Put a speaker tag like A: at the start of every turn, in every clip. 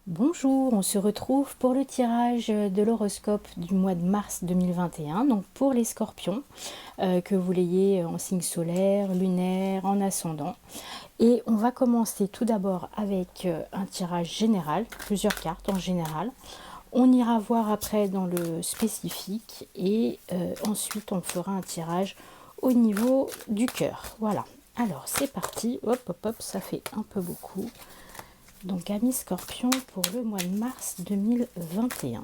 A: Bonjour, on se retrouve pour le tirage de l'horoscope du mois de mars 2021, donc pour les scorpions, que vous l'ayez en signe solaire, lunaire, en ascendant. Et on va commencer tout d'abord avec un tirage général, plusieurs cartes en général. On ira voir après dans le spécifique et ensuite on fera un tirage au niveau du cœur. Voilà, alors c'est parti, hop hop hop, ça fait un peu beaucoup. Donc, amis scorpions, pour le mois de mars 2021.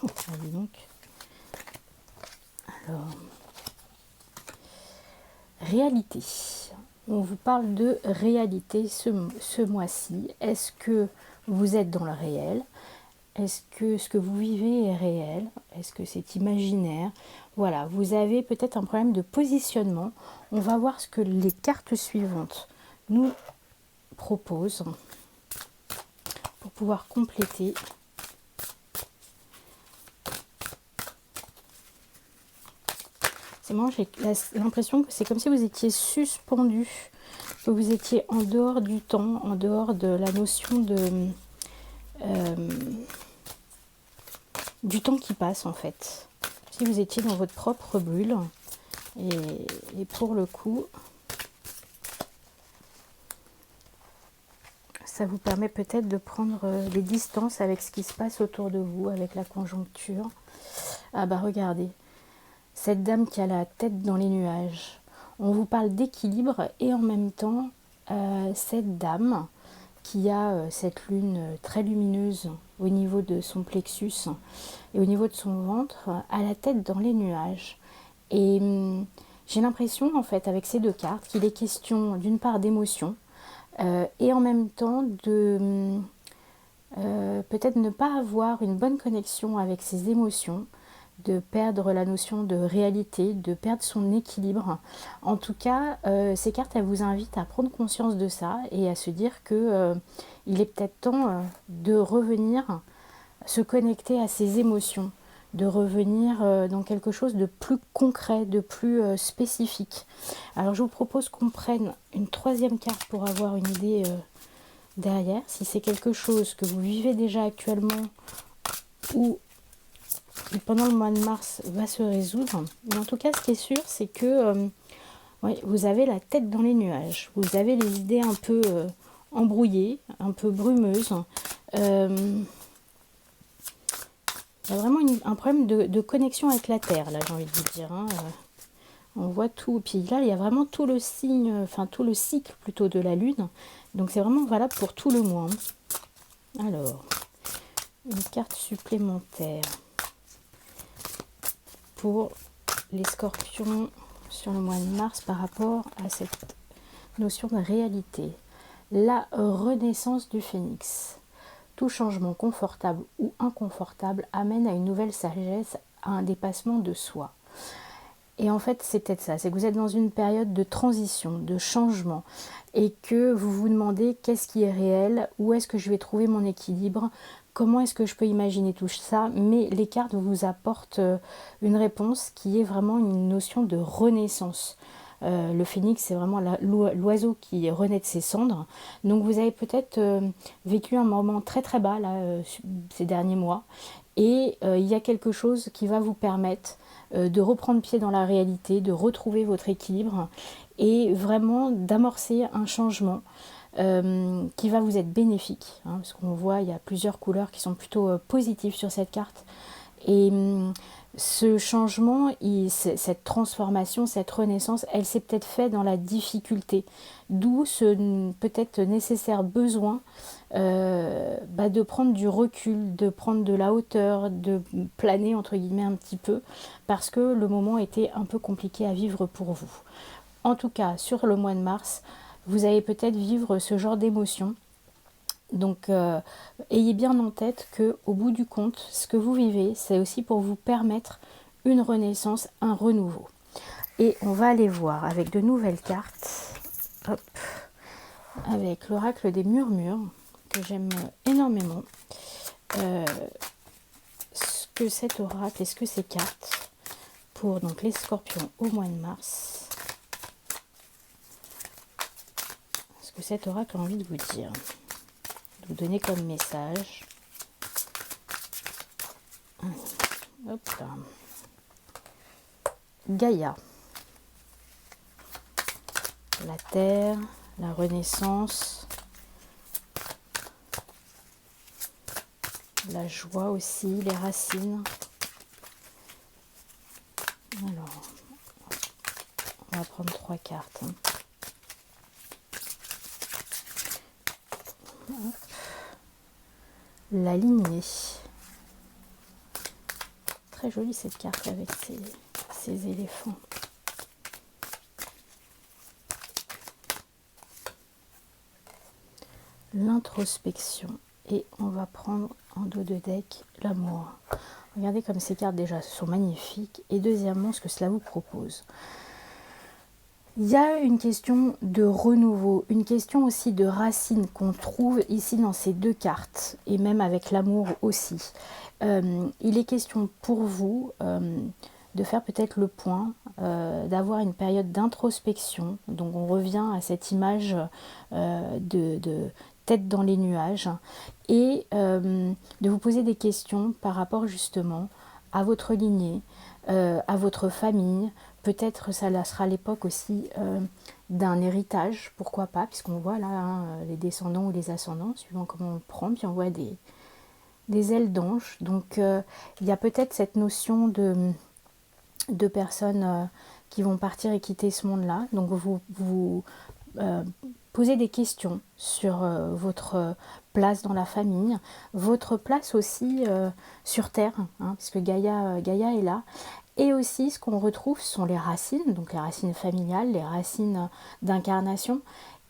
A: Oh, allez donc. Alors, réalité. On vous parle de réalité ce mois-ci. Est-ce que vous êtes dans le réel? Est-ce que ce que vous vivez est réel? Est-ce que c'est imaginaire? Voilà, vous avez peut-être un problème de positionnement. On va voir ce que les cartes suivantes nous proposent pour pouvoir compléter. C'est moi, j'ai l'impression que c'est comme si vous étiez suspendu, que vous étiez en dehors du temps, en dehors de la notion euh, du temps qui passe en fait. Si vous étiez dans votre propre bulle. Et pour le coup, ça vous permet peut-être de prendre des distances avec ce qui se passe autour de vous, avec la conjoncture. Ah bah regardez, cette dame qui a la tête dans les nuages. On vous parle d'équilibre et en même temps, cette dame qui a cette lune très lumineuse au niveau de son plexus et au niveau de son ventre, a la tête dans les nuages. Et j'ai l'impression en fait avec ces deux cartes qu'il est question d'une part d'émotion et en même temps de peut-être ne pas avoir une bonne connexion avec ses émotions, de perdre la notion de réalité, de perdre son équilibre. En tout cas, ces cartes, elles vous invitent à prendre conscience de ça et à se dire que il est peut-être temps de revenir se connecter à ses émotions, de revenir dans quelque chose de plus concret, de plus spécifique. Alors je vous propose qu'on prenne une troisième carte pour avoir une idée derrière, si c'est quelque chose que vous vivez déjà actuellement ou pendant le mois de mars va se résoudre. Mais en tout cas, ce qui est sûr, c'est que vous avez la tête dans les nuages. Vous avez les idées un peu embrouillées, un peu brumeuses. Il y a vraiment un problème de connexion avec la Terre, là, j'ai envie de vous dire. On voit tout. Puis là, il y a vraiment tout le signe, enfin tout le cycle plutôt de la Lune. Donc c'est vraiment valable pour tout le mois. Alors, une carte supplémentaire pour les scorpions sur le mois de mars par rapport à cette notion de réalité. La renaissance du phénix. Tout changement confortable ou inconfortable amène à une nouvelle sagesse, à un dépassement de soi. Et en fait, c'est peut-être ça, c'est que vous êtes dans une période de transition, de changement, et que vous vous demandez qu'est-ce qui est réel, où est-ce que je vais trouver mon équilibre, comment est-ce que je peux imaginer tout ça, mais les cartes vous apportent une réponse qui est vraiment une notion de renaissance. Le phénix, c'est vraiment l'oiseau qui renaît de ses cendres. Donc vous avez peut-être vécu un moment très très bas là, ces derniers mois, et il y a quelque chose qui va vous permettre de reprendre pied dans la réalité, de retrouver votre équilibre et vraiment d'amorcer un changement qui va vous être bénéfique. Parce qu'on voit, il y a plusieurs couleurs qui sont plutôt positives sur cette carte. Et ce changement, cette transformation, cette renaissance, elle s'est peut-être faite dans la difficulté. D'où ce peut-être nécessaire besoin de prendre du recul, de prendre de la hauteur, de planer entre guillemets un petit peu, parce que le moment était un peu compliqué à vivre pour vous. En tout cas, sur le mois de mars, vous allez peut-être vivre ce genre d'émotion. Donc, ayez bien en tête qu'au bout du compte, ce que vous vivez, c'est aussi pour vous permettre une renaissance, un renouveau. Et on va aller voir avec de nouvelles cartes. Hop, avec l'oracle des murmures, que j'aime énormément. Ce que cet oracle et ce que ces cartes pour donc les scorpions au mois de mars que cet oracle a envie de vous dire, de vous donner comme message. Hop là. Gaïa. La terre, la renaissance, la joie aussi, les racines. Alors, on va prendre 3 cartes. La lignée. Très jolie cette carte avec ces éléphants. L'introspection. Et on va prendre en dos de deck l'amour. Regardez comme ces cartes déjà sont magnifiques. Et deuxièmement, ce que cela vous propose. Il y a une question de renouveau, une question aussi de racines qu'on trouve ici dans ces 2 cartes. Et même avec l'amour aussi. Il est question pour vous de faire peut-être le point, d'avoir une période d'introspection. Donc on revient à cette image de tête dans les nuages et de vous poser des questions par rapport justement à votre lignée, à votre famille. Peut-être ça sera l'époque aussi d'un héritage, pourquoi pas, puisqu'on voit là les descendants ou les ascendants, suivant comment on le prend, puis on voit des ailes d'ange. Donc il y a peut-être cette notion de personnes qui vont partir et quitter ce monde-là. Donc vous posez des questions sur votre place dans la famille, votre place aussi sur Terre, hein, parce que Gaïa est là. Et aussi, ce qu'on retrouve sont les racines, donc les racines familiales, les racines d'incarnation.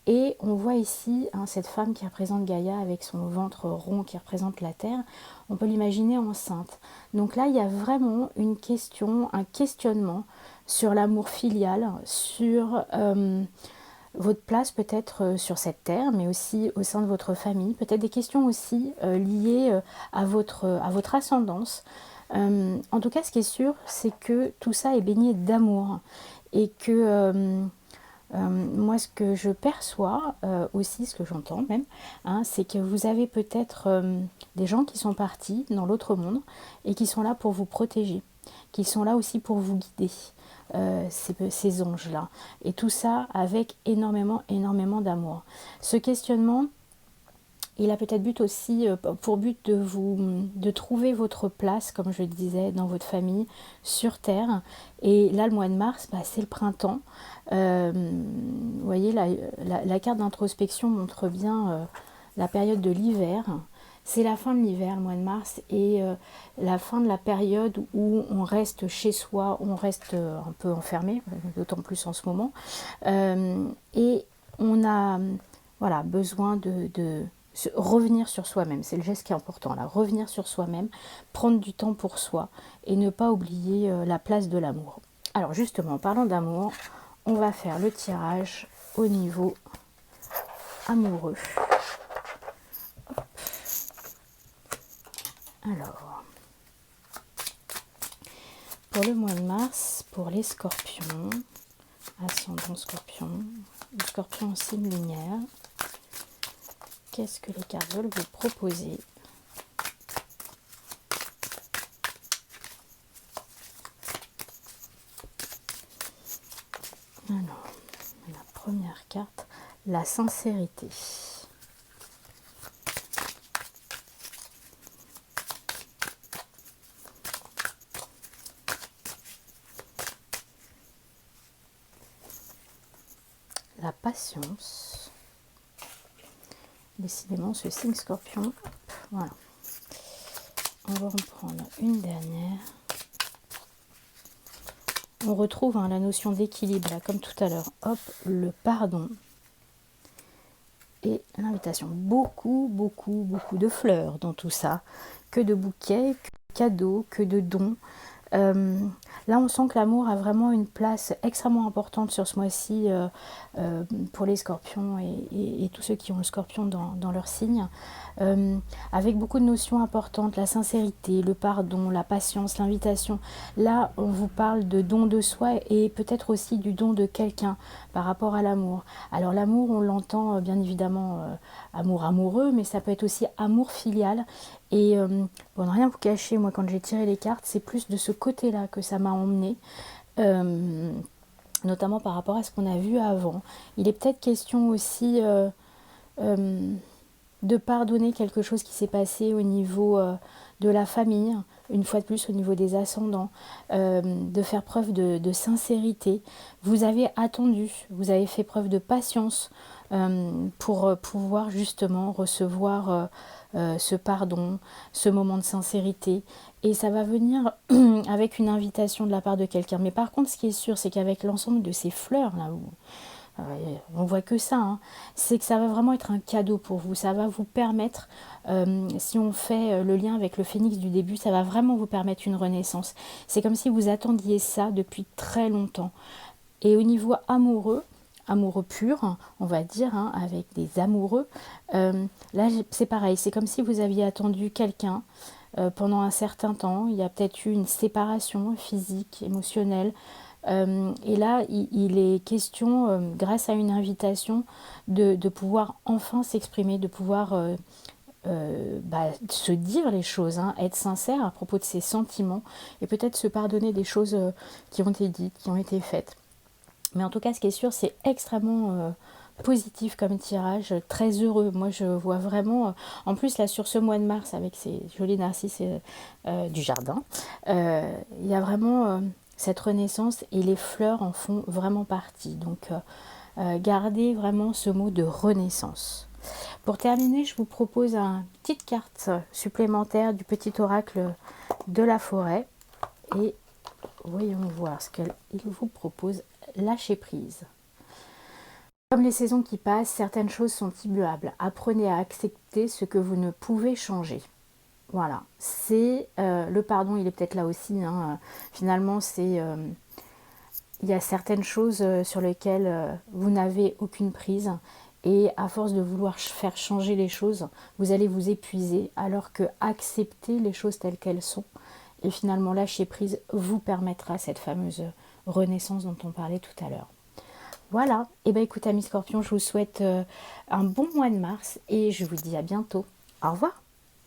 A: Et on voit ici cette femme qui représente Gaïa avec son ventre rond qui représente la terre. On peut l'imaginer enceinte. Donc là, il y a vraiment une question, un questionnement sur l'amour filial, sur votre place peut-être sur cette terre, mais aussi au sein de votre famille. Peut-être des questions aussi liées à votre ascendance. En tout cas, ce qui est sûr, c'est que tout ça est baigné d'amour. Et que moi, ce que je perçois aussi, ce que j'entends même, c'est que vous avez peut-être des gens qui sont partis dans l'autre monde et qui sont là pour vous protéger, qui sont là aussi pour vous guider, ces anges-là. Et tout ça avec énormément d'amour. Ce questionnement, il a peut-être but aussi, pour but de trouver votre place, comme je le disais, dans votre famille, sur Terre. Et là, le mois de mars, c'est le printemps. Vous voyez, la carte d'introspection montre bien la période de l'hiver. C'est la fin de l'hiver, le mois de mars, et la fin de la période où on reste chez soi, on reste un peu enfermé, d'autant plus en ce moment. Et on a besoin de revenir sur soi-même, c'est le geste qui est important là, revenir sur soi-même, prendre du temps pour soi et ne pas oublier la place de l'amour. Alors justement, en parlant d'amour, on va faire le tirage au niveau amoureux. Hop. Alors, pour le mois de mars, pour les scorpions, ascendant scorpion, le scorpion en signe lunaire, qu'est-ce que les cartes veulent vous proposer? Alors, la première carte, la sincérité. La patience. Décidément, ce signe scorpion, voilà. On va en prendre une dernière. On retrouve la notion d'équilibre, là, comme tout à l'heure. Hop, le pardon et l'invitation. Beaucoup de fleurs dans tout ça. Que de bouquets, que de cadeaux, que de dons. Là, on sent que l'amour a vraiment une place extrêmement importante sur ce mois-ci pour les scorpions et tous ceux qui ont le scorpion dans leur signe. Avec beaucoup de notions importantes, la sincérité, le pardon, la patience, l'invitation. Là, on vous parle de don de soi et peut-être aussi du don de quelqu'un par rapport à l'amour. Alors l'amour, on l'entend bien évidemment amour amoureux, mais ça peut être aussi amour filial. Et pour ne rien vous cacher, moi quand j'ai tiré les cartes, c'est plus de ce côté-là que ça m'a emmené. Notamment par rapport à ce qu'on a vu avant. Il est peut-être question aussi de pardonner quelque chose qui s'est passé au niveau de la famille, une fois de plus au niveau des ascendants, de faire preuve de sincérité. Vous avez attendu, vous avez fait preuve de patience pour pouvoir justement recevoir ce pardon, ce moment de sincérité. Et ça va venir avec une invitation de la part de quelqu'un. Mais par contre, ce qui est sûr, c'est qu'avec l'ensemble de ces fleurs, là, on voit que ça, hein, c'est que ça va vraiment être un cadeau pour vous. Ça va vous permettre, si on fait le lien avec le phénix du début, ça va vraiment vous permettre une renaissance. C'est comme si vous attendiez ça depuis très longtemps. Et au niveau amoureux, amoureux pur, on va dire, hein, avec des amoureux, là c'est pareil, c'est comme si vous aviez attendu quelqu'un pendant un certain temps. Il y a peut-être eu une séparation physique, émotionnelle, et là il est question, grâce à une invitation, de pouvoir enfin s'exprimer, de pouvoir se dire les choses, hein, être sincère à propos de ses sentiments et peut-être se pardonner des choses qui ont été dites, qui ont été faites. Mais en tout cas, ce qui est sûr, c'est extrêmement positif comme tirage, très heureux. Moi, je vois vraiment, en plus, là, sur ce mois de mars, avec ces jolis narcisses du jardin, il y a vraiment cette renaissance et les fleurs en font vraiment partie. Donc, gardez vraiment ce mot de renaissance. Pour terminer, je vous propose une petite carte supplémentaire du petit oracle de la forêt. Et voyons voir ce qu'il vous propose. Lâcher prise. Comme les saisons qui passent, certaines choses sont immuables. Apprenez à accepter ce que vous ne pouvez changer. Voilà, c'est le pardon, il est peut-être là aussi. Hein. Finalement, c'est il y a certaines choses sur lesquelles vous n'avez aucune prise. Et à force de vouloir faire changer les choses, vous allez vous épuiser, alors que accepter les choses telles qu'elles sont et finalement lâcher prise vous permettra cette fameuse renaissance dont on parlait tout à l'heure. Voilà, et bien écoute amis scorpions, je vous souhaite un bon mois de mars et je vous dis à bientôt. Au revoir.